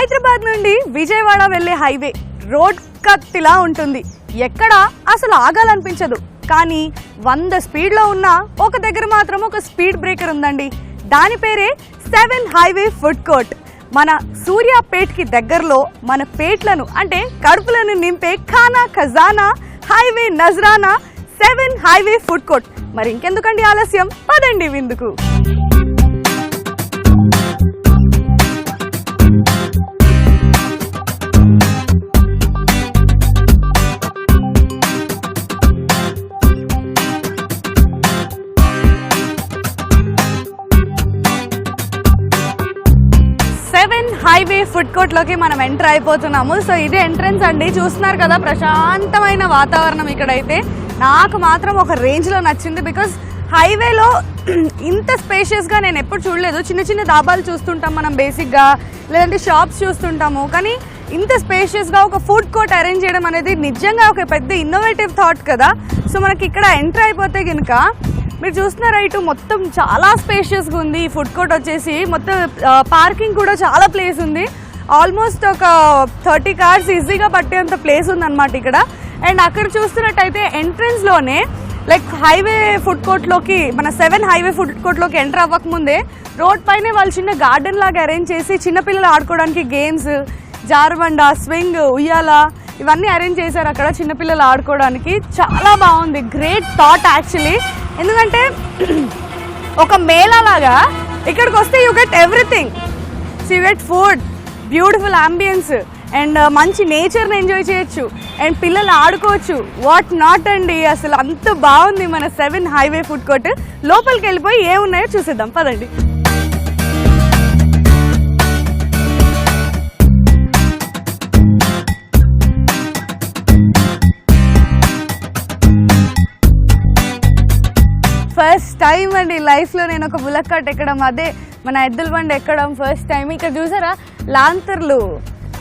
హైదరాబాద్ నుండి విజయవాడ వెళ్లే highway road కత్తిలా ఉంటుంది. ఎక్కడ అసలు ఆగాలనిపించదు. కానీ 100 స్పీడ్లో ఉన్న ఒక దగ్గర మాత్రం ఒక స్పీడ్ బ్రేకర్ ఉందండి. దాని పేరే 7 హైవే ఫుడ్ కోర్ట్. మన సూర్యాపేట్కి దగ్గరలో మన పేట్లను అంటే కడుపులను నింపే ఖానా ఖజానా హైవే నజరానా 7 హైవే ఫుడ్ కోర్ట్. మరి ఇంకెందుకండి ఆలస్యం, పదండి విందుకు. హైవే ఫుడ్ కోర్ట్ లోకి మనం ఎంటర్ అయిపోతున్నాము. సో ఇదే ఎంట్రన్స్ అండి. చూస్తున్నారు కదా, ప్రశాంతమైన వాతావరణం ఇక్కడైతే. నాకు మాత్రం ఒక రేంజ్లో నచ్చింది. బికాజ్ హైవేలో ఇంత స్పేషియస్గా నేను ఎప్పుడు చూడలేదు. చిన్న చిన్న దాబాలు చూస్తుంటాం మనం బేసిక్గా, లేదంటే షాప్స్ చూస్తుంటాము. కానీ ఇంత స్పేషియస్గా ఒక ఫుడ్ కోర్ట్ అరేంజ్ చేయడం అనేది నిజంగా ఒక పెద్ద ఇన్నోవేటివ్ థాట్ కదా. సో మనకి ఇక్కడ ఎంటర్ అయిపోతే కనుక మీరు చూస్తున్నారా, ఇటు మొత్తం చాలా స్పేషియస్గా ఉంది. ఈ ఫుడ్ కోర్ట్ వచ్చేసి మొత్తం పార్కింగ్ కూడా చాలా ప్లేస్ ఉంది. ఆల్మోస్ట్ ఒక 30 కార్స్ ఈజీగా పట్టేంత ప్లేస్ ఉందన్నమాట ఇక్కడ. అండ్ అక్కడ చూస్తున్నట్టయితే ఎంట్రన్స్లోనే లైక్ హైవే ఫుడ్ కోర్ట్లోకి, మన 7 హైవే ఫుడ్ కోర్ట్లోకి ఎంటర్ అవ్వకముందే రోడ్ పైనే వాళ్ళు చిన్న గార్డెన్ లాగా అరేంజ్ చేసి చిన్నపిల్లలు ఆడుకోవడానికి గేమ్స్, జారుబండ, స్వింగ్, ఉయ్యాల ఇవన్నీ అరేంజ్ చేశారు అక్కడ చిన్నపిల్లలు ఆడుకోవడానికి. చాలా బాగుంది. Great thought actually. ఎందుకంటే ఒక మేళా లాగా ఇక్కడికి వస్తే you get everything. So you get food, beautiful ambience and మంచి నేచర్ని ఎంజాయ్ చేయొచ్చు అండ్ పిల్లలు ఆడుకోవచ్చు. వాట్ నాట్ అండి, అసలు అంత బాగుంది మన 7 హైవే ఫుడ్ కోర్ట్. లోపలికి వెళ్ళిపోయి ఏమున్నాయో చూసేద్దాం, పదండి. ఫస్ట్ టైం అండి లైఫ్లో నేను ఒక బుల్లక్ కార్ట్ ఎక్కడం, అదే మన ఎద్దుల బండి ఎక్కడం ఫస్ట్ టైం. ఇక్కడ చూసారా లాంతర్లు,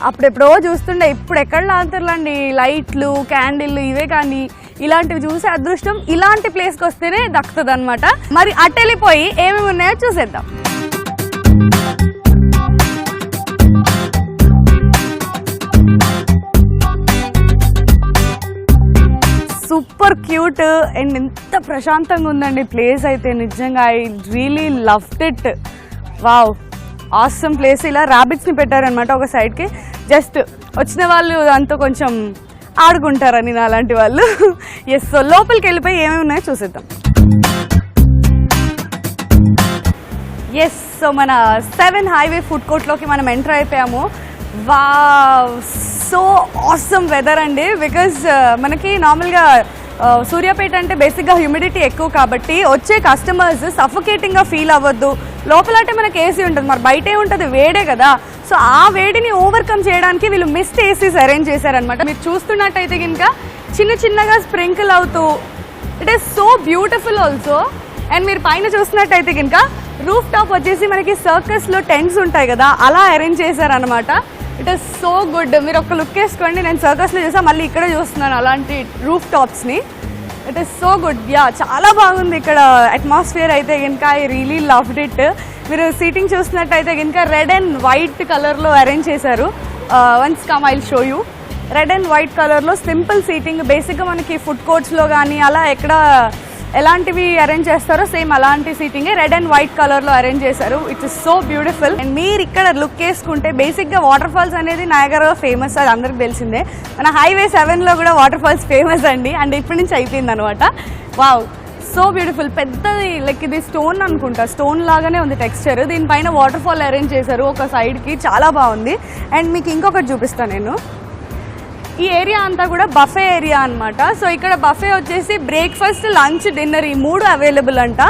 అప్పుడెప్పుడో చూస్తుండే, ఇప్పుడు ఎక్కడ లాంతర్లు అండి, లైట్లు, క్యాండిల్లు ఇవే. కానీ ఇలాంటివి చూసే అదృష్టం ఇలాంటి ప్లేస్కి వస్తేనే దక్కుతుంది అనమాట. మరి అటు వెళ్ళిపోయి ఏమేమి ఉన్నాయో చూసేద్దాం. సూపర్ క్యూట్ అండ్ ఎంత ప్రశాంతంగా ఉందండి ప్లేస్ అయితే. నిజంగా I really loved it. Wow, awesome place. ఇలా ర్యాబిట్స్ని పెట్టారనమాట ఒక సైడ్కి. జస్ట్ వచ్చిన వాళ్ళు అంతా కొంచెం ఆడుకుంటారని అలాంటి వాళ్ళు. ఎస్, సో లోపలికి వెళ్ళిపోయి ఏమేమి ఉన్నాయో చూసేద్దాం. ఎస్, సో మన 7 హైవే ఫుడ్ కోర్ట్లోకి మనం ఎంటర్ అయిపోయాము. వావ్, సో ఆసమ్ వెదర్ అండి. బికాజ్ మనకి నార్మల్గా సూర్యాపేట అంటే బేసిక్గా హ్యూమిడిటీ ఎక్కువ కాబట్టి వచ్చే కస్టమర్స్ సఫోకేటింగ్గా ఫీల్ అవ్వద్దు. లోపల అంటే మనకి ఏసీ ఉంటుంది, మరి బయటే ఉంటుంది, వేడే కదా. సో ఆ వేడిని ఓవర్కమ్ చేయడానికి వీళ్ళు మిస్ట్ ఏసీస్ అరేంజ్ చేశారనమాట. మీరు చూస్తున్నట్టయితే కనుక చిన్న చిన్నగా స్ప్రింకిల్ అవుతూ, it is so beautiful also. And మీరు పైన చూస్తున్నట్టయితే కనుక రూఫ్ టాప్ వచ్చేసి మనకి సర్కస్లో టెంట్స్ ఉంటాయి కదా, అలా అరేంజ్ చేశారనమాట. It is so good. మీరు ఒక లుక్ వేసుకోండి. నేను సర్కస్లో చూసాను, మళ్ళీ ఇక్కడ చూస్తున్నాను అలాంటి రూఫ్ టాప్స్ని. It is so good. Yeah, చాలా బాగుంది ఇక్కడ అట్మాస్ఫియర్ అయితే కనుక. I really loved it. మీరు సీటింగ్ చూస్తున్నట్టయితే కనుక రెడ్ అండ్ వైట్ కలర్లో అరేంజ్ చేశారు. Once come I'll show you. Red and white కలర్లో సింపుల్ సీటింగ్. బేసిక్గా మనకి ఫుడ్ కోర్ట్స్లో కానీ అలా ఎక్కడ ఎలాంటివి అరేంజ్ చేస్తారో సేమ్ అలాంటి సీటింగే రెడ్ అండ్ వైట్ కలర్లో అరేంజ్ చేశారు. It is so beautiful. And మీరు ఇక్కడ లుక్ వేసుకుంటే బేసిక్గా వాటర్ ఫాల్స్ అనేది నయాగరాలో ఫేమస్, అది అందరికి తెలిసిందే. మన హైవే 7లో కూడా వాటర్ ఫాల్స్ ఫేమస్ అండి. అండ్ ఇప్పటి నుంచి అయిపోయింది అనమాట. Wow, so beautiful. పెద్దది, లైక్ ఇది స్టోన్ అనుకుంటా, స్టోన్ లాగానే ఉంది టెక్స్చర్. దీనిపైన వాటర్ ఫాల్ అరేంజ్ చేశారు ఒక సైడ్కి, చాలా బాగుంది. అండ్ మీకు ఇంకొకటి చూపిస్తాను నేను. ఈ ఏరియా అంతా కూడా బఫే ఏరియా అనమాట. సో ఇక్కడ బఫే వచ్చేసి బ్రేక్ఫాస్ట్, లంచ్, డిన్నర్ ఈ 3 అవైలబుల్ అంట.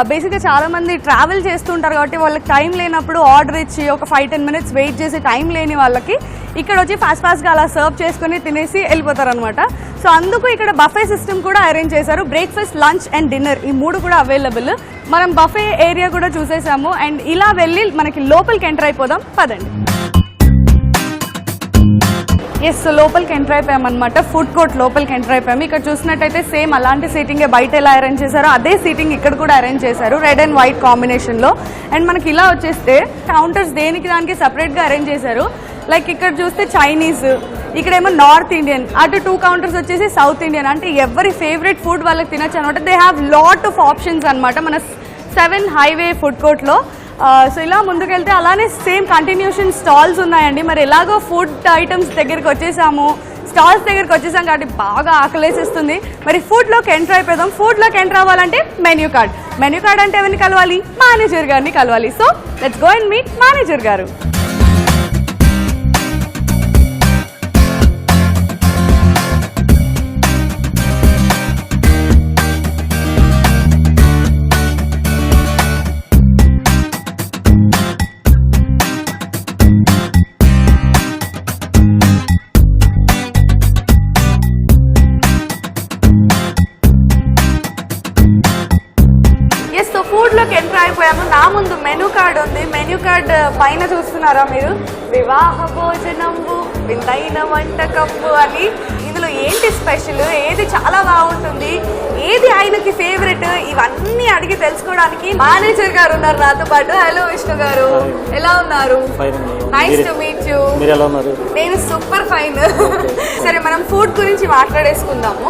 బేసిక్గా చాలామంది ట్రావెల్ చేస్తుంటారు కాబట్టి వాళ్ళకి టైం లేనప్పుడు ఆర్డర్ ఇచ్చి ఒక 5-10 మినిట్స్ వెయిట్ చేసి టైం లేని వాళ్ళకి ఇక్కడ వచ్చి ఫాస్ట్గా అలా సర్వ్ చేసుకుని తినేసి వెళ్ళిపోతారు అనమాట. సో అందుకు ఇక్కడ బఫే సిస్టమ్ కూడా అరేంజ్ చేశారు. బ్రేక్ఫాస్ట్, లంచ్ అండ్ డిన్నర్ ఈ 3 కూడా అవైలబుల్. మనం బఫే ఏరియా కూడా చూసేసాము. అండ్ ఇలా వెళ్ళి మనకి లోపలికి ఎంటర్ అయిపోదాం, పదండి. ఎస్, లోపలికి ఎంటర్ అయిపోయామన్నమాట. ఫుడ్ కోర్ట్ లోపలికి ఎంటర్ అయిపోయాము. ఇక్కడ చూసినట్టయితే సేమ్ అలాంటి సీటింగే బయట ఎలా అరేంజ్ చేశారో అదే సీటింగ్ ఇక్కడ కూడా అరేంజ్ చేశారు, రెడ్ అండ్ వైట్ కాంబినేషన్లో. అండ్ మనకి ఇలా వచ్చేస్తే కౌంటర్స్ దేనికి దానికి సపరేట్గా అరేంజ్ చేశారు. లైక్ ఇక్కడ చూస్తే చైనీస్, ఇక్కడేమో నార్త్ ఇండియన్, అటు 2 కౌంటర్స్ వచ్చేసి సౌత్ ఇండియన్. అంటే ఎవరి ఫేవరెట్ ఫుడ్ వాళ్ళకి తినచ్చు అనమాట. They have lot of options అనమాట మన 7 హైవే ఫుడ్ కోర్ట్లో. సో ఇలా ముందుకెళ్తే అలానే సేమ్ కంటిన్యూషన్ స్టాల్స్ ఉన్నాయండి. మరి ఎలాగో ఫుడ్ ఐటమ్స్ దగ్గరికి వచ్చేసాము, స్టాల్స్ దగ్గరికి వచ్చేసాం కాబట్టి బాగా ఆకలేసేస్తుంది. మరి ఫుడ్లోకి ఎంటర్ అయిపోదాం. ఫుడ్లోకి ఎంటర్ అవ్వాలంటే మెన్యూ కార్డ్ అంటే ఎవరిని కలవాలి? మేనేజర్ గారిని కలవాలి. So let's go and meet manager గారు. ఫుడ్లోకి ఎంటర్ అయిపోయాము. నా ముందు మెనూ కార్డ్ ఉంది. మెనూ కార్డ్ పైన చూస్తున్నారా మీరు? వివాహ భోజనంబు విందైన వంటకప్పు అని. ఇందులో ఏంటి స్పెషల్, ఏది చాలా బాగుంటుంది, ఏది ఆయనకి ఫేవరెట్, ఇవన్నీ అడిగి తెలుసుకోవడానికి మేనేజర్ గారు ఉన్నారు నాతో పాటు. హలో విష్ణు గారు, ఎలా ఉన్నారు? Nice to meet you. నేను సూపర్ ఫైన్. సరే, మనం ఫుడ్ గురించి మాట్లాడేసుకుందాము.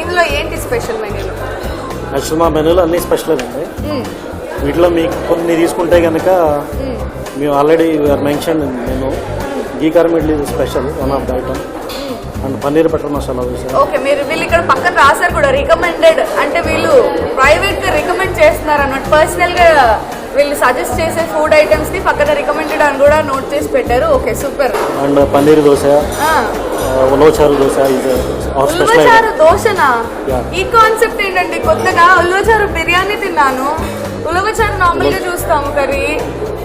ఇందులో ఏంటి స్పెషల్ మెనూలో? యాక్చువల్ మా మెనూలో అన్ని స్పెషల్ అండి. వీటిలో మీకు కొన్ని తీసుకుంటే కనుక మేము ఆల్రెడీ మెన్షన్ నేను గీ కారం idli special, one of the item. And paneer butter masala. Okay, మీరు వీళ్ళు ఇక్కడ పక్కన రాశారు కూడా రికమెండెడ్, అంటే వీళ్ళు ప్రైవేట్ గా రికమెండ్ చేస్తున్నారు అన్నమాట. పర్సనల్ గా వీళ్ళు సజెస్ట్ చేసే ఫుడ్ ఐటమ్స్ ని పక్కన రికమెండెడ్ అని కూడా నోట్ చేసి పెట్టారు. Okay, super. And paneer dosa, ulavacharu dosa. Ulavacharu దోశనా? ఈ కాన్సెప్ట్ ఏంటండి కొత్తగా? ఉలవచారు బిర్యానీ తిన్నాను, ఉలవచారు నార్మల్ గా చూస్తాము curry,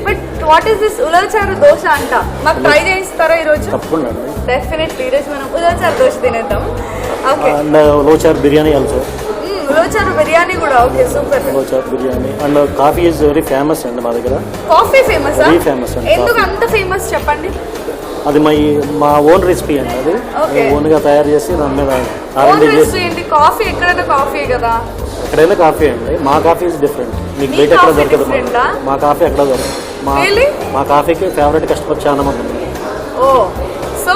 but what is this ulavacharu dosa అంట? మాకు ట్రై చేయిస్తారా ఈరోజు? తప్పకుండా, డెఫినెట్లీ ఈరోజు మనం ఉలవచారు దోశ తినేద్దాం. Okay, and ulavacharu biryani also. Ulavacharu biryani కూడా. Okay, super. Ulavacharu biryani. And coffee is very famous అండి మా దగ్గర. Coffee famous? వెరీ ఫేమస్ అండి. ఎందుకు అంత ఫేమస్ చెప్పండి? అది మా ఓన్ రెసిపీ అండి. అది ఓన్ గా తయారు చేసి దాని మీద కాఫీ. ఎక్కడైనా కాఫీ కదా? ఎక్కడైనా కాఫీ అండి. మా కాఫీ ఇస్ డిఫరెంట్. మీకు బయట ఎక్కడ దొరకదు. మా కాఫీ ఎక్కడ దొరకదు. మా కాఫీకి ఫేవరెట్ కస్టమర్ చాలా మంది ఉంది. ఓ, సో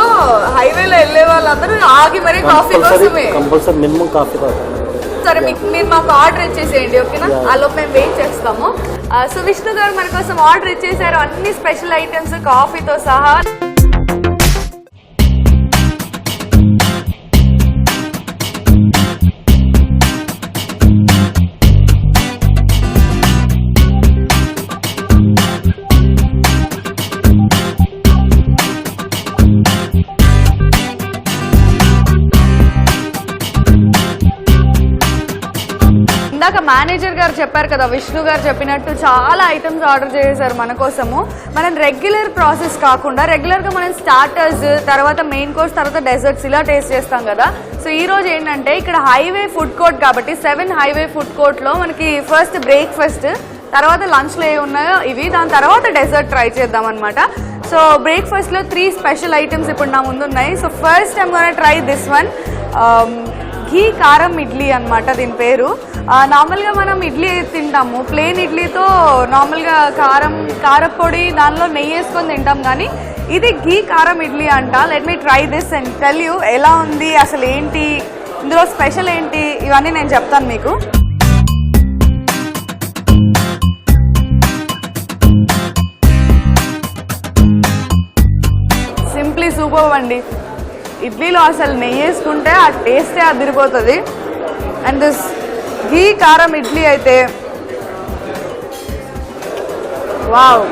హైవేలో వెళ్ళే వాళ్ళందరూ ఆగి మరి కాఫీ కోసమే కంపల్సరీ మినిమం కాఫీ తాగుతారు. సరే, మీరు మాకు ఆర్డర్ ఇచ్చేసేయండి, ఓకేనా? ఆలోపు మేము వెయిట్ చేస్తాము. సో విష్ణు గారు మన కోసం ఆర్డర్ ఇచ్చేసారు, అన్ని స్పెషల్ ఐటమ్స్ కాఫీతో సహా. ఇందాక మేనేజర్ గారు చెప్పారు కదా, విష్ణు గారు చెప్పినట్టు చాలా ఐటమ్స్ ఆర్డర్ చేశారు మన కోసము. మనం రెగ్యులర్ ప్రాసెస్ కాకుండా రెగ్యులర్గా మనం స్టార్టర్స్, తర్వాత మెయిన్ కోర్స్, తర్వాత డెజర్ట్స్ ఇలా టేస్ట్ చేస్తాం కదా. సో ఈ రోజు ఏంటంటే ఇక్కడ హైవే ఫుడ్ కోర్ట్ కాబట్టి 7 హైవే ఫుడ్ కోర్ట్లో మనకి ఫస్ట్ బ్రేక్ఫాస్ట్, తర్వాత లంచ్లో ఏ ఉన్నాయో ఇవి, దాని తర్వాత డెజర్ట్ ట్రై చేద్దాం అనమాట. సో బ్రేక్ఫాస్ట్లో 3 స్పెషల్ ఐటమ్స్ ఇప్పుడు నా ముందు ఉన్నాయి. So first I'm gonna try this one, ghee కారం ఇడ్లీ అనమాట దీని పేరు. నార్మల్గా మనం ఇడ్లీ తింటాము, ప్లెయిన్ ఇడ్లీతో నార్మల్గా కారపొడి దానిలో నెయ్యి వేసుకొని తింటాం, కానీ ఇది ఘీ కారం ఇడ్లీ అంట. Let me try this and tell you ఎలా ఉంది, అసలు ఏంటి ఇందులో స్పెషల్ ఏంటి, ఇవన్నీ నేను చెప్తాను మీకు. సింప్లీ సూపర్ అండి. ఇడ్లీలో అసలు నెయ్యి వేసుకుంటే ఆ టేస్టే అదిరిపోతుంది. అండ్ దిస్ ఘీ కారం ఇడ్లీ అయితే వావ్,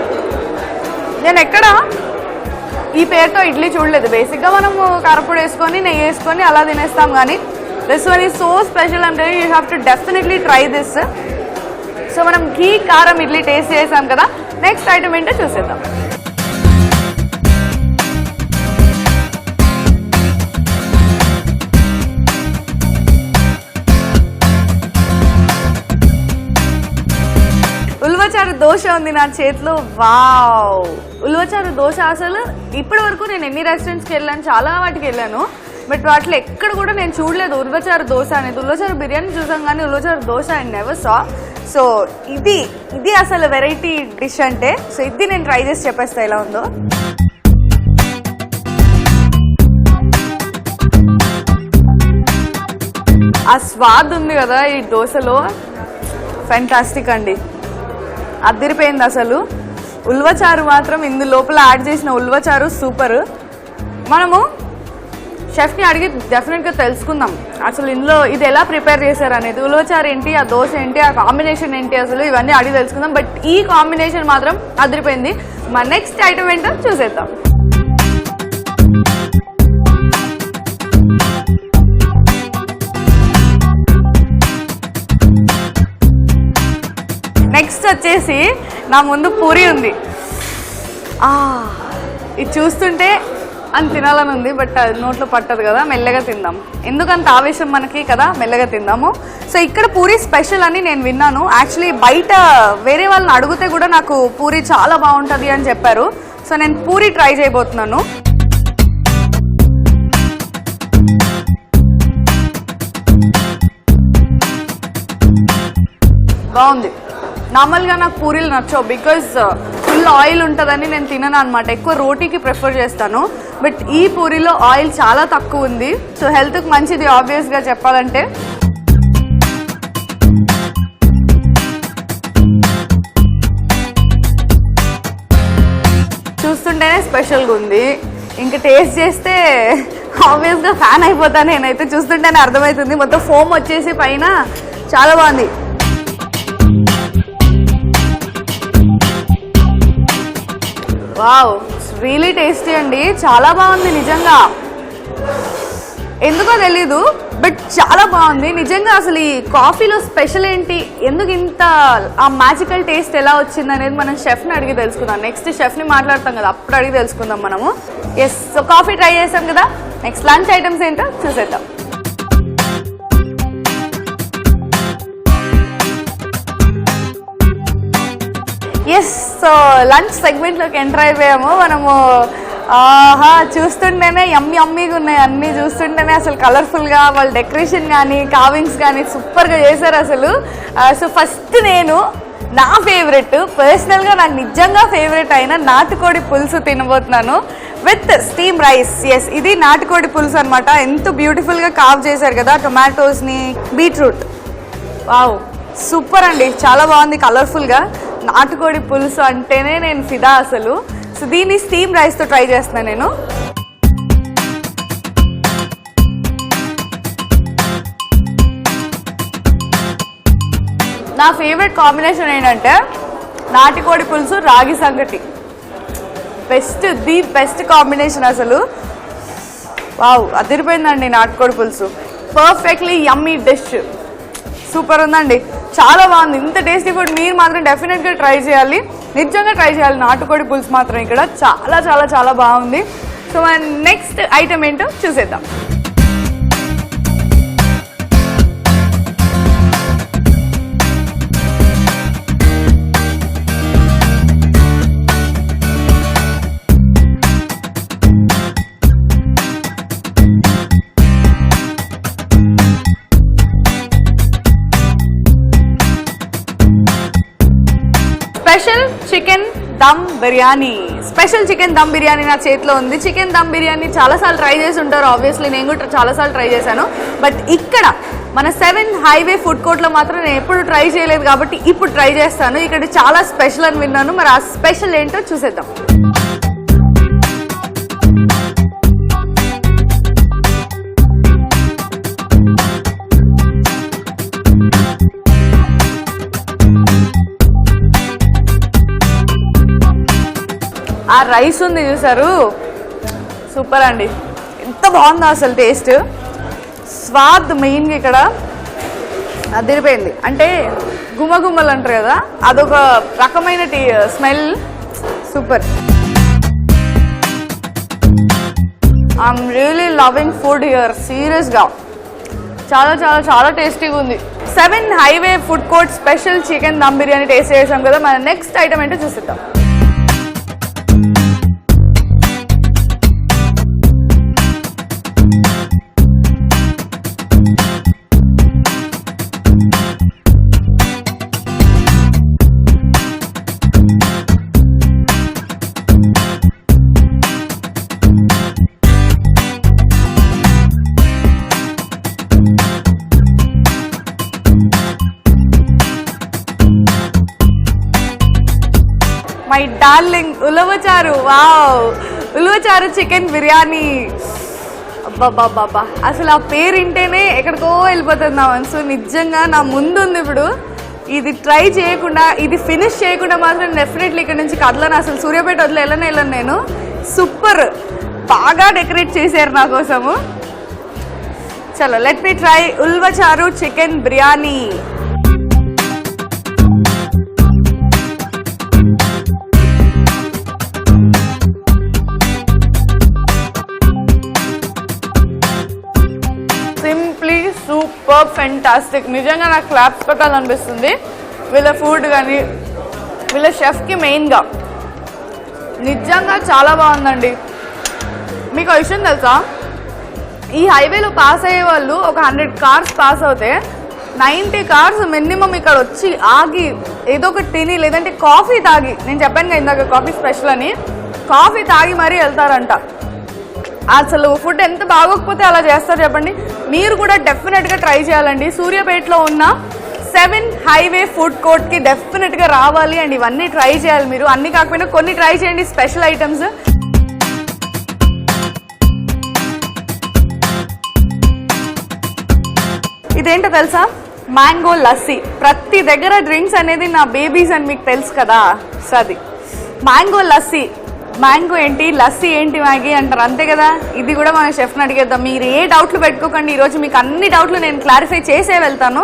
నేను ఎక్కడ ఈ పేరుతో ఇడ్లీ చూడలేదు. బేసిక్గా మనము కారపొడి వేసుకొని నెయ్యి వేసుకొని అలా తినేస్తాం, కానీ this one is so special అంటే you have to definitely try this. So మనం ఘీ కారం ఇడ్లీ టేస్ట్ చేసాం కదా, నెక్స్ట్ ఐటమ్ ఏంటో చూసేద్దాం. ఉలవచారు దోశ ఉంది నా చేతిలో. వావ్, ఉల్వచారు దోశ. అసలు ఇప్పటి వరకు నేను ఎన్ని రెస్టారెంట్స్కి వెళ్ళాను, చాలా వాటికి వెళ్ళాను, బట్ వాటిలో ఎక్కడ కూడా నేను చూడలేదు ఉల్వచారు దోశ అనేది. ఉల్వచారు బిర్యానీ చూసాం కానీ ulavacharu dosa I never saw. So ఇది అసలు వెరైటీ డిష్ అంటే. సో ఇది నేను ట్రై చేసి చెప్పేస్తా ఎలా ఉందో. ఆ స్వాద్ ఉంది కదా ఈ దోశలో, ఫెంటాస్టిక్ అండి, అదిరిపోయింది అసలు. ఉల్వచారు మాత్రం ఇందు లోపల యాడ్ చేసిన ఉల్వచారు సూపర్. మనము షెఫ్ని అడిగి డెఫినెట్గా తెలుసుకుందాం అసలు ఇందులో ఇది ఎలా ప్రిపేర్ చేశారు అనేది. ఉల్వచారు ఏంటి, ఆ దోశ ఏంటి, ఆ కాంబినేషన్ ఏంటి, అసలు ఇవన్నీ అడిగి తెలుసుకుందాం. బట్ ఈ కాంబినేషన్ మాత్రం అదిరిపోయింది. మా నెక్స్ట్ ఐటమ్ ఏంటో చూసేద్దాం. నెక్స్ట్ వచ్చేసి నా ముందు పూరి ఉంది. ఇది చూస్తుంటే అని తినాలని ఉంది, బట్ అది నోట్లో పట్టదు కదా, మెల్లగా తిందాం. ఎందుకంత ఆవేశం మనకి కదా, మెల్లగా తిందాము. సో ఇక్కడ పూరి స్పెషల్ అని నేను విన్నాను. యాక్చువల్లీ బయట వేరే వాళ్ళని అడిగితే కూడా నాకు పూరి చాలా బాగుంటుంది అని చెప్పారు. సో నేను పూరి ట్రై చేయబోతున్నాను. బాగుంది. నార్మల్గా నాకు పూరీలు నచ్చవు, బికాజ్ ఫుల్ ఆయిల్ ఉంటుందని నేను తినను అనమాట. ఎక్కువ రోటీకి ప్రిఫర్ చేస్తాను. బట్ ఈ పూరీలో ఆయిల్ చాలా తక్కువ ఉంది. సో హెల్త్కి మంచిది ఆబ్వియస్గా చెప్పాలంటే. చూస్తుంటేనే స్పెషల్గా ఉంది, ఇంకా టేస్ట్ చేస్తే ఆబ్వియస్గా ఫ్యాన్ అయిపోతాను నేనైతే. చూస్తుంటేనే అర్థమవుతుంది, మొత్తం ఫోమ్ వచ్చేసి పైన చాలా బాగుంది. వావ్, రియలీ టేస్టీ అండి, చాలా బాగుంది నిజంగా. ఎందుకో తెలీదు, బట్ చాలా బాగుంది నిజంగా. అసలు ఈ కాఫీలో స్పెషల్ ఏంటి, ఎందుకు ఇంత ఆ మ్యాజికల్ టేస్ట్ ఎలా వచ్చింది అనేది మనం షెఫ్ని అడిగి తెలుసుకుందాం. నెక్స్ట్ షెఫ్ని మాట్లాడతాం కదా, అప్పుడు అడిగి తెలుసుకుందాం మనము. ఎస్, సో కాఫీ ట్రై చేసాం కదా, నెక్స్ట్ లంచ్ ఐటమ్స్ ఏంటో చూసేద్దాం. ఎస్, సో లంచ్ సెగ్మెంట్లోకి ఎంటర్ అయిపోయాము మనము. చూస్తుంటేనే యమ్మీగా ఉన్నాయి అన్నీ. చూస్తుంటేనే అసలు కలర్ఫుల్గా వాళ్ళ డెకరేషన్ కానీ కావింగ్స్ కానీ సూపర్గా చేశారు అసలు. సో ఫస్ట్ నేను నా ఫేవరెట్, పర్సనల్గా నాకు నిజంగా ఫేవరెట్ అయిన నాటుకోడి పులుసు తినబోతున్నాను విత్ స్టీమ్ రైస్. ఎస్, ఇది నాటుకోడి పులుసు అనమాట. ఎంత బ్యూటిఫుల్గా కావ్ చేశారు కదా, టొమాటోస్ని, బీట్రూట్. వావ్, సూపర్ అండి, చాలా బాగుంది కలర్ఫుల్గా. నాటుకోడి పులుసు అంటేనే నేను ఫిదా అసలు. సో దీన్ని స్టీమ్ రైస్తో ట్రై చేస్తున్నాను నేను. నా ఫేవరెట్ కాంబినేషన్ ఏంటంటే నాటుకోడి పులుసు, రాగి సంగటి. ది బెస్ట్ కాంబినేషన్ అసలు. వావ్, అదిరిపోయిందండి నాటుకోడి పులుసు. పర్ఫెక్ట్లీ యమ్మీ డిష్, సూపర్ ఉందండి, చాలా బాగుంది. ఇంత టేస్టీ ఫుడ్ మీరు మాత్రం డెఫినెట్గా ట్రై చేయాలి, నిజంగా ట్రై చేయాలి. నాటుకోడి పులుసు మాత్రం ఇక్కడ చాలా చాలా చాలా బాగుంది. సో మన నెక్స్ట్ ఐటమ్ ఏంటో చూసేద్దాం. Special chicken dum biryani. Special chicken dum biryani నా చేతిలో ఉంది. చికెన్ దమ్ బిర్యానీ చాలాసార్లు ట్రై చేసి ఉంటారు ఆబ్వియస్లీ, నేను కూడా చాలాసార్లు ట్రై చేశాను. బట్ ఇక్కడ మన 7 హైవే ఫుడ్ కోర్ట్లో మాత్రం నేను ఎప్పుడు ట్రై చేయలేదు కాబట్టి ఇప్పుడు ట్రై చేస్తాను. ఇక్కడ చాలా స్పెషల్ అని విన్నాను, మరి ఆ స్పెషల్ ఏంటో చూసేద్దాం. ఆ రైస్ ఉంది చూసారు, సూపర్ అండి, ఎంత బాగుందో అసలు టేస్ట్. స్వాద్ మెయిన్గా ఇక్కడ అదిరిపోయింది. అంటే గుమ్మగుమ్మలు అంటారు కదా, అదొక రకమైన smell, super. I'm really loving food here, సీరియస్గా చాలా చాలా చాలా టేస్టీగా ఉంది. 7 highway food court special chicken dum biryani taste చేసాం కదా, మన నెక్స్ట్ ఐటమ్ ఏంటో చూసిద్దాం. My darling ulavacharu. Wow, ulavacharu chicken biryani. అబ్బాబ్బాబ్బా, అసలు ఆ పేరు వింటేనే ఎక్కడికో వెళ్ళిపోతుంది నా మనసు. నిజంగా నా ముందు ఉంది ఇప్పుడు. ఇది ట్రై చేయకుండా, ఇది ఫినిష్ చేయకుండా మాత్రం డెఫినెట్లీ ఇక్కడ నుంచి కదలను. అసలు సూర్యాపేట వదిలే వెళ్ళను నేను. సూపర్, బాగా డెకరేట్ చేశారు నా కోసము. చలో let me try ulavacharu chicken biryani. Simply super fantastic. నిజంగా నాకు క్లాప్స్ పెట్టాలనిపిస్తుంది. వీళ్ళ ఫుడ్ కానీ వీళ్ళ షెఫ్కి మెయిన్గా నిజంగా చాలా బాగుందండి. మీకు విషయం తెలుసా, ఈ హైవేలో పాస్ అయ్యే వాళ్ళు ఒక 100 కార్స్ పాస్ అవుతే 90 కార్స్ మినిమం ఇక్కడ వచ్చి ఆగి ఏదో ఒకటి తిని లేదంటే కాఫీ తాగి, నేను చెప్పాను కదా ఇందాక కాఫీ స్పెషల్ అని, కాఫీ తాగి మరీ వెళ్తారంట. అసలు ఫుడ్ ఎంత బాగోకపోతే అలా చేస్తారు చెప్పండి. మీరు కూడా డెఫినెట్గా ట్రై చేయాలండి. సూర్యాపేటలో ఉన్న 7 హైవే ఫుడ్ కోర్ట్కి డెఫినెట్గా రావాలి అండ్ ఇవన్నీ ట్రై చేయాలి మీరు. అన్నీ కాకపోయినా కొన్ని ట్రై చేయండి స్పెషల్ ఐటమ్స్. ఇదేంటో తెలుసా, మ్యాంగో లస్సీ. ప్రతి దగ్గర డ్రింక్స్ అనేది నా బేబీస్ అని మీకు తెలుసు కదా. సో అది మ్యాంగో లస్సీ. మ్యాంగో ఏంటి, లస్సీ ఏంటి, మ్యాగీ అంటారు అంతే కదా. ఇది కూడా మన షెఫ్ని అడిగేద్దాం. మీరు ఏ డౌట్లు పెట్టుకోకండి, ఈరోజు మీకు అన్ని డౌట్లు నేను క్లారిఫై చేసే వెళ్తాను.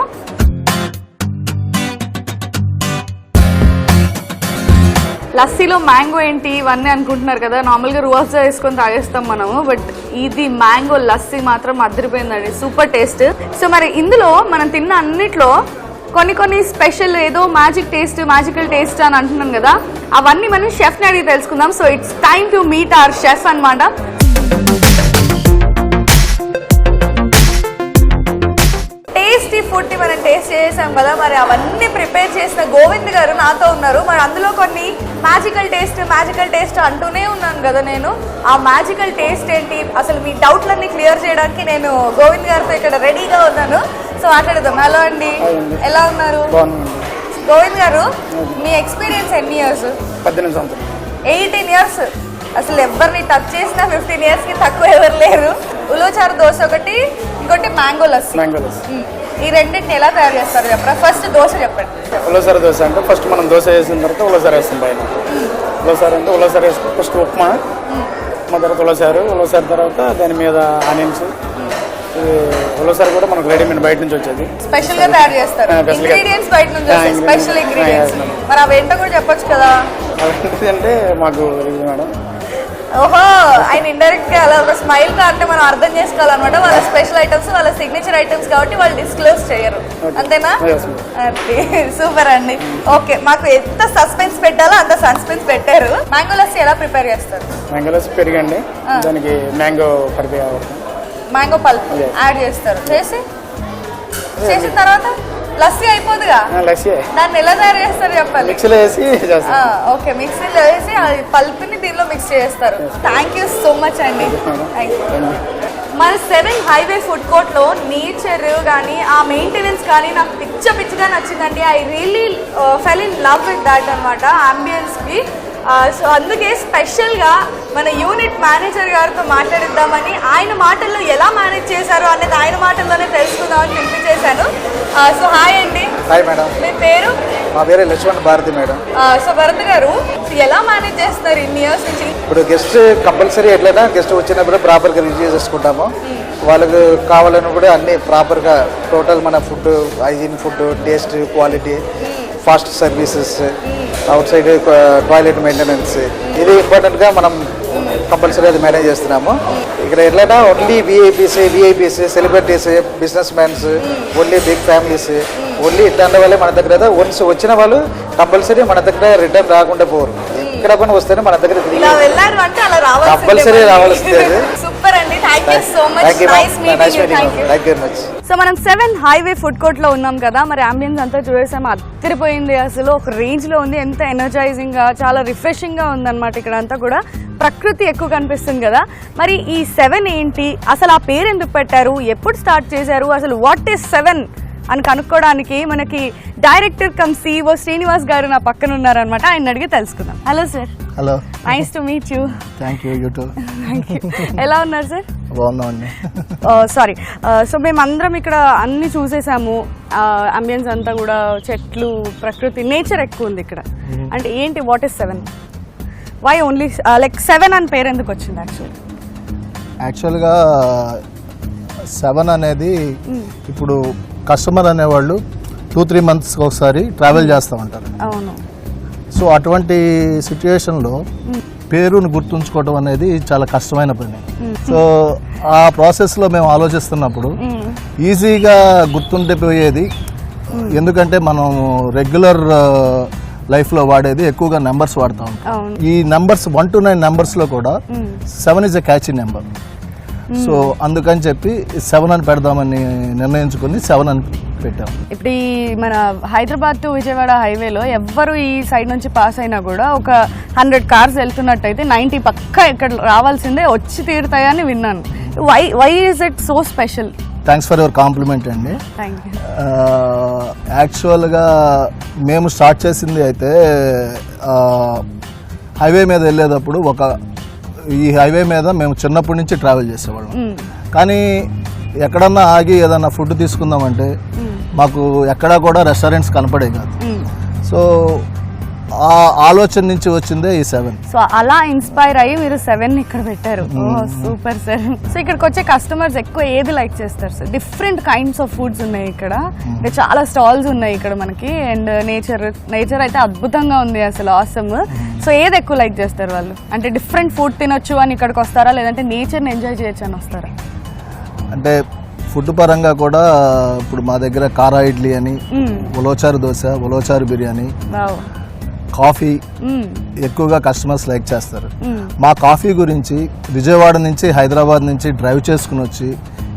లస్సీలో మ్యాంగో ఏంటి ఇవన్నీ అనుకుంటున్నారు కదా. నార్మల్గా రూఅఫ్జా వేసుకొని తాగేస్తాం మనము, బట్ ఇది మ్యాంగో లస్సీ మాత్రం అదిరిపోయిందండి, సూపర్ టేస్ట్. సో మరి ఇందులో మనం తిన్న అన్నిట్లో కొన్ని స్పెషల్ ఏదో మ్యాజికల్ టేస్ట్ అని అంటున్నాం కదా, అవన్నీ మనం షెఫ్ని అడిగి తెలుసుకుందాం. So it's time to meet our chef అన్నమాట. టేస్టీ ఫుడ్ ని మనం టేస్ట్ చేసాం కదా, మరి అవన్నీ ప్రిపేర్ చేసిన గోవింద్ గారు నాతో ఉన్నారు. మరి అందులో కొన్ని మ్యాజికల్ టేస్ట్ అంటూనే ఉన్నాను కదా నేను. ఆ మ్యాజికల్ టేస్ట్ ఏంటి, అసలు మీ డౌట్లన్నీ క్లియర్ చేయడానికి నేను గోవింద్ గారితో ఇక్కడ రెడీగా ఉన్నాను. సో మాట్లాడదాం. హలో అండి, ఎలా ఉన్నారు? గోవింద్ గారు, మీ ఎక్స్పీరియన్స్ ఎన్ని ఇయర్స్? 18 సంవత్సరాలు. 18 ఇయర్స్. అసలు ఎవరిని టచ్ చేసినా 15 ఇయర్స్కి తక్కువ ఎవరు లేరు. ఉలవచారు దోశ ఒకటి, ఇంకోటి మ్యాంగో లస్సీ. ఈ రెండింటిని ఎలా తయారు చేస్తారు చెప్పరా? ఫస్ట్ దోశ చెప్పండి. ఉలవచారు దోశ అంటే ఫస్ట్ మనం దోశ వేసిన తర్వాత ఉలవచారు వేస్తాం పైన. ఉలవచారు అంటే ఉలవచారు వేసుకుని ఫస్ట్ ఉప్మా తర్వాత ఉలవచారు తర్వాత దాని మీద ఆనియన్స్. ఉలవచారు కూడా మనకు రెడీమేడ్ బయట నుంచి వచ్చేది, స్పెషల్ గా తయారు చేస్తారు. ఇంగ్రీడియంట్స్ బయట నుంచి వస్తాయి, స్పెషల్ ఇంగ్రీడియంట్స్. మరి అవి ఏంటో కూడా చెప్పొచ్చు కదా. అంటే మాకు మేడం, ఓహో, ఆయన ఇండైరెక్ట్ గా అలా ఒక స్మైల్ గా అంటే మనం అర్థం చేసుకోవాలన్నమాట. వాళ్ళ స్పెషల్ ఐటమ్స్, వాళ్ళ సిగ్నేచర్ ఐటమ్స్ కాబట్టి వాళ్ళు డిస్క్లోజ్ చేయరు, అంతేనా? సూపర్ అండి. ఓకే, మాకు ఎంత సస్పెన్స్ పెట్టాలో అంత సస్పెన్స్ పెట్టారు. మ్యాంగో లస్సీ ఎలా ప్రిపేర్ చేస్తారు? మ్యాంగో లస్సీ పెరిగండి, దానికి మ్యాంగో పల్ప్ యాడ్ చేస్తారు. చేసిన తర్వాత లస్సీ అయిపోదుగా, దాన్ని ఎలా తయారు చేస్తారు చెప్పాలి. మిక్సీలో వేసి ఓకే, మిక్సీలో వేసి పల్ప్ ని దీనిలో మిక్స్ చేస్తారు. థ్యాంక్ యూ సో మచ్ అండి. మన 7 హైవే ఫుడ్ కోర్ట్ లో నేచర్ కానీ ఆ మెయింటెనెన్స్ కానీ నాకు పిచ్చిగా నచ్చిందండి. I really fell in love with that అనమాట, అంబియన్స్ కి. సో అందుకే స్పెషల్గా మన యూనిట్ మేనేజర్ గారితో మాట్లాడిద్దామని, ఆయన మాటల్లో ఎలా మేనేజ్ చేశారో అనేది ఆయన మాటల్లోనే తెలుసుకుందామని పిలిపించేశాను. సో హాయ్ అండి. Hi madam. మీ పేరు? మా పేరు లక్ష్మణ్ భారతి మేడం. సో భరత్ గారు, ఎలా మేనేజ్ చేస్తున్నారు ఇన్ని ఇయర్స్ నుంచి? ఇప్పుడు గెస్ట్ కంపల్సరీ ఎట్లయినా గెస్ట్ వచ్చినప్పుడు ప్రాపర్గా రిసీవ్ చేసుకుంటాము. వాళ్ళకు కావాలన్నప్పుడు అన్నీ ప్రాపర్గా టోటల్ మన food, hygiene food, taste, quality, fast services, outside toilet maintenance, ఇది ఇంపార్టెంట్గా మనం కంపల్సరీ అది మేనేజ్ చేస్తున్నాము. ఇక్కడ ఎట్లయినా only VIPs celebrities, business mans, only big families, only ఇట్లాంటి వాళ్ళే మన దగ్గర అయితే వన్స్ వచ్చిన వాళ్ళు కంపల్సరీ మన దగ్గర రిటర్న్ రాకుండా పోరు. ఎక్కడ పని వస్తేనే మన దగ్గర ఇలా వెళ్ళారు అంటే అలా కంపల్సరీ రావాల్సిందే. సూపర్ అండి, thank you so much. Nice meeting you. Thank you very much. So మనం 7 హైవే ఫుడ్ కోర్ట్ లో ఉన్నాం కదా, మరి అంబియన్స్ అంతా చూసేసాము, అద్దరిపోయింది, అసలు ఒక రేంజ్ లో ఉంది, ఎంత ఎనర్జైజింగ్ గా చాలా రిఫ్రెషింగ్ గా ఉందన్నమాట. ఇక్కడ అంతా కూడా ప్రకృతి ఎక్కువ కనిపిస్తుంది కదా. మరి ఈ 7 ఏంటి, అసలు ఆ పేరు ఎందుకు పెట్టారు, ఎప్పుడు స్టార్ట్ చేశారు, అసలు వాట్ ఈస్ 7 అని కనుక్కోవడానికి మనకి డైరెక్టర్ కమ్ CEO శ్రీనివాస్ గారు నా పక్కన ఉన్నారనమాట. ఆయన అడిగి తెలుసుకుందాం. Hello sir. Hello, nice to meet you. Thank you. You two. Thank you. ఎలా ఉన్నారు సార్? బాగున్నామండి. సారీ, సో మేమందరం ఇక్కడ అన్ని చూసేసాము, అంబియన్స్ అంతా కూడా చెట్లు, ప్రకృతి, నేచర్ ఎక్కువ ఉంది ఇక్కడ. అంటే ఏంటి, what is 7? Why only like 7 అని పేరు ఎందుకు వచ్చింది యాక్చువల్గా 7 అనేది ఇప్పుడు కస్టమర్ అనేవాళ్ళు 2-3 మంత్స్కి ఒకసారి ట్రావెల్ చేస్తూ ఉంటారు. అవును. సో అటువంటి సిచ్యుయేషన్లో పేరును గుర్తుంచుకోవడం అనేది చాలా కష్టమైన పని. సో ఆ ప్రాసెస్లో మేము ఆలోచిస్తున్నప్పుడు ఈజీగా గుర్తుండిపోయేది, ఎందుకంటే మనం రెగ్యులర్ లైఫ్లో వాడేది ఎక్కువగా నెంబర్స్ వాడుతూ ఉంటాం. ఈ నెంబర్స్ 1 to 9 నెంబర్స్లో కూడా 7 is a catchy number. So అందుకని చెప్పి 7 అని పెడదామని నిర్ణయించుకుని 7 అని పెట్టాం. ఇప్పుడు ఈ మన హైదరాబాద్ టు విజయవాడ హైవేలో ఎవ్వరు ఈ సైడ్ నుంచి పాస్ అయినా కూడా ఒక 100 కార్స్ వెళ్తున్నట్టయితే 90 పక్కా ఇక్కడ రావాల్సిందే, వచ్చి తీరుతాయని విన్నాను. Why is it so special? Thanks for your compliment అండి. Thank you. యాక్చువల్గా మేము స్టార్ట్ చేసింది అయితే హైవే మీద వెళ్ళేటప్పుడు ఈ హైవే మీద మేము చిన్నప్పటి నుంచి ట్రావెల్ చేసేవాళ్ళం. కానీ ఎక్కడన్నా ఆగి ఏదన్నా ఫుడ్ తీసుకుందామంటే మాకు ఎక్కడా కూడా రెస్టారెంట్స్ కనపడే కాదు. సో ఆ ఆలోచన నుంచి వచ్చిందే ఈ 7. సో అలా ఇన్స్పైర్ అయ్యి మీరు 7 ఇక్కడ పెట్టారు. Super sir. సో ఇక్కడికి వచ్చే కస్టమర్స్ ఎక్కువ ఏది లైక్ చేస్తారు sir? Different kinds of foods ఉన్నాయి ఇక్కడ, అంటే చాలా స్టాల్స్ ఉన్నాయి ఇక్కడ మనకి. అండ్ నేచర్ అయితే అద్భుతంగా ఉంది, అసలు ఆసమ్. సో ఏది ఎక్కువ లైక్ చేస్తారు వాళ్ళు? అంటే డిఫరెంట్ ఫుడ్ తినొచ్చు అని ఇక్కడికి వస్తారా, లేదంటే నేచర్ని ఎంజాయ్ చేయొచ్చు అని వస్తారా? అంటే ఫుడ్ పరంగా కూడా ఇప్పుడు మా దగ్గర కారా ఇడ్లీ అని, ఉలోచారు దోశ, ఉలోచారు బిర్యానీ, కాఫీ ఎక్కువగా కస్టమర్స్ లైక్ చేస్తారు. మా కాఫీ గురించి విజయవాడ నుంచి, హైదరాబాద్ నుంచి డ్రైవ్ చేసుకుని వచ్చి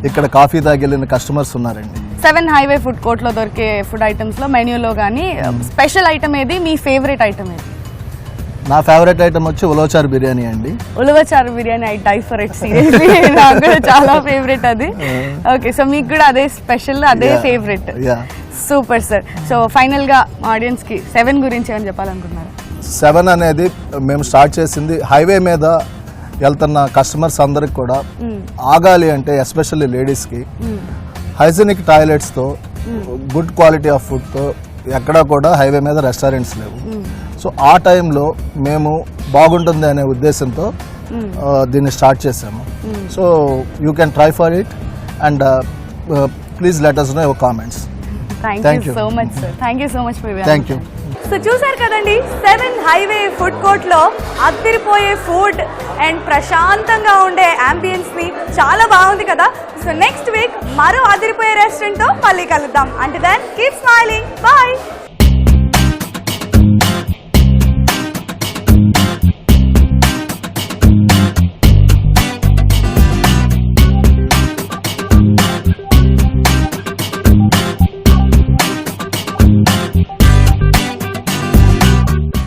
ఇక్కడ కాఫీ తాగెళ్ళిన కస్టమర్స్ ఉన్నారండి. 7 హైవే ఫుడ్ కోర్ట్లో దొరికే ఫుడ్ ఐటమ్స్లో మెన్యూలో కానీ స్పెషల్ ఐటమ్ ఏది, మీ ఫేవరెట్ ఐటమ్ ఏది? నా ఫేవరెట్ ఐటమ్ వచ్చి ఉలవచారు బిర్యానీ అండి. Ulavacharu biryani, I die for it seriously. నాకు కూడా చాలా ఫేవరెట్ అది. ఓకే, సో మీకు కూడా అదే స్పెషల్, అదే favourite. Super sir. So final గా ఆడియన్స్ కి 7 గురించి ఏమని చెప్పాలనుకున్నారు? 7 అనేది మేము స్టార్ట్ చేసింది హైవే మీద వెళ్తున్న కస్టమర్స్ అందరికి కూడా ఆగాలి అంటే, ఎస్పెషల్లీ లేడీస్కి హైజీనిక్ టాయిలెట్స్తో, గుడ్ క్వాలిటీ ఆఫ్ ఫుడ్తో ఎక్కడా కూడా హైవే మీద రెస్టారెంట్స్ లేవు. సో ఆ టైంలో మేము బాగుంటుంది అనే ఉద్దేశంతో దీన్ని స్టార్ట్ చేసాము. So you can try for it and please let us know your comments. Thank you so much sir. Thank you so much for thank you. So చూసారు కదండి, 7 హైవే ఫుడ్ కోర్ట్లో అదిరిపోయే ఫుడ్ అండ్ ప్రశాంతంగా ఉండే ambience ని, చాలా బాగుంది కదా. So next week మరో అదిరిపోయే రెస్టారెంట్ తో మళ్ళీ కలుద్దాం. అంటే దెన్ కీప్ స్మైలింగ్. బాయ్.